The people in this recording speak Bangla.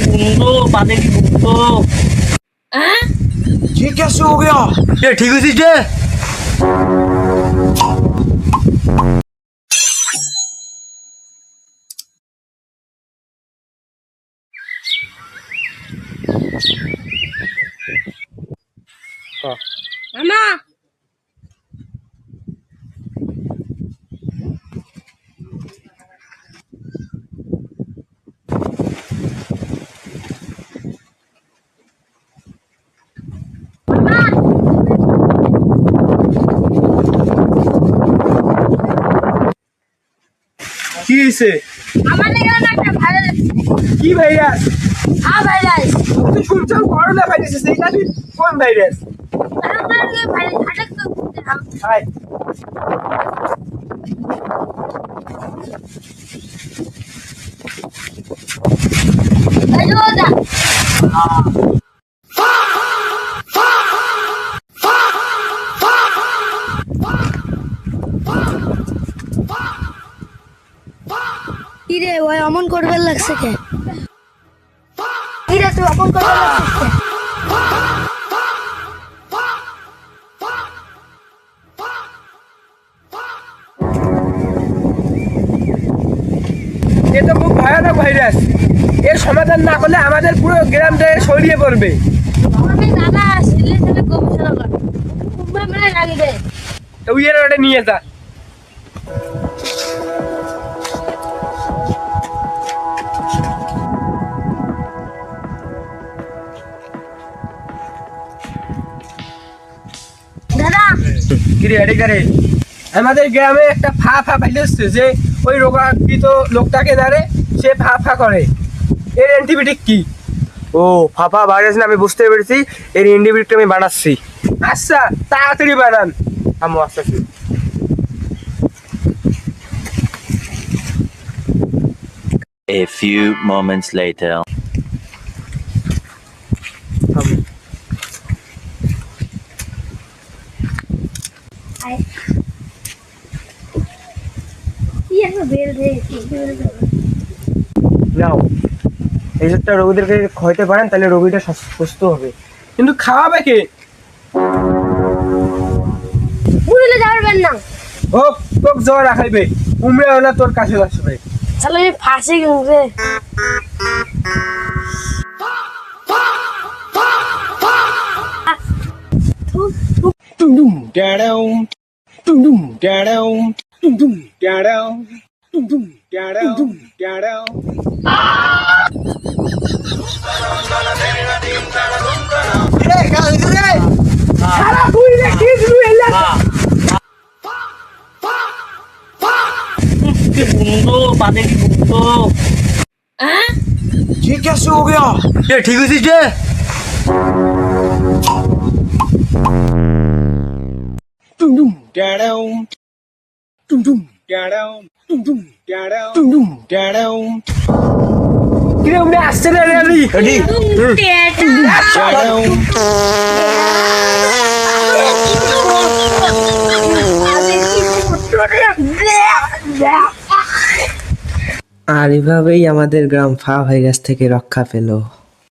बंदो बादे की बंदो ये कैसे हो गया? ये ठीक हुई जे মামা কি হইছে? আমার লেগে না একটা ভাইরাস কি ভাইরাস? হ্যাঁ ভাইরাস তুই শুনছো করোনা ভাইরাস আছে, এটা কি কোন ভাইরাস? আমার লেগে ভাইরাস আটক তো দিলাম হাই হ্যালো দা কি রে ওই অমন করবার লাগছে কে কি রে তুই অমন করবার লাগছিস কে? এ তো খুব ভয়ানক ভাইরাস। এর সমাধান না করলে আমাদের পুরো গ্রামটা ছড়িয়ে পড়বে। আমি দাদা ছেলে ছেলে গবেষণা কর খুব মানে লাগবে তো উইয়ের ওটা নিয়ে যা। দাদা কি রে এডি করে? আমাদের গ্রামে একটা ফা ভাইরাস যে ওই রোগাক্রান্ত লোকটাকে ধরে, সে ফা করে। এর অ্যান্টিবায়োটিক কি? ও ফাফা ভাইরাস না, আমি বুঝতে পেরেছি। এর ইন্ডিভিডুয়াল আমি বানাচ্ছি। আচ্ছা তাড়াতাড়ি বানান। আমি আসতেছি। A few moments later. কি একটা বেল রে নাও, এই সবটা রোগীদেরকে খাইতে পারেন, তাহলে রোগীটা সুস্থ হবে। কিন্তু খাওয়াবে কে? বুড়িলে যাবেন না ও তোকে জ্বর রাখাইবে, উমরে হলে তোর কাছে আসবে। চলো আমি ফাঁসি গেছে Dum down, dum down, dum down, dum down. সারা বুইলে কি শুরু এলা? बंदो बादे की बंदो ये कैसे हो गया? ये ठीक हुई जे Dum down, dum down, dum down. কিরে উমরে আসছে না রে আলি? Ready Down. আর এভাবেই আমাদের গ্রাম ফা ভাইরাস থেকে রক্ষা পেল।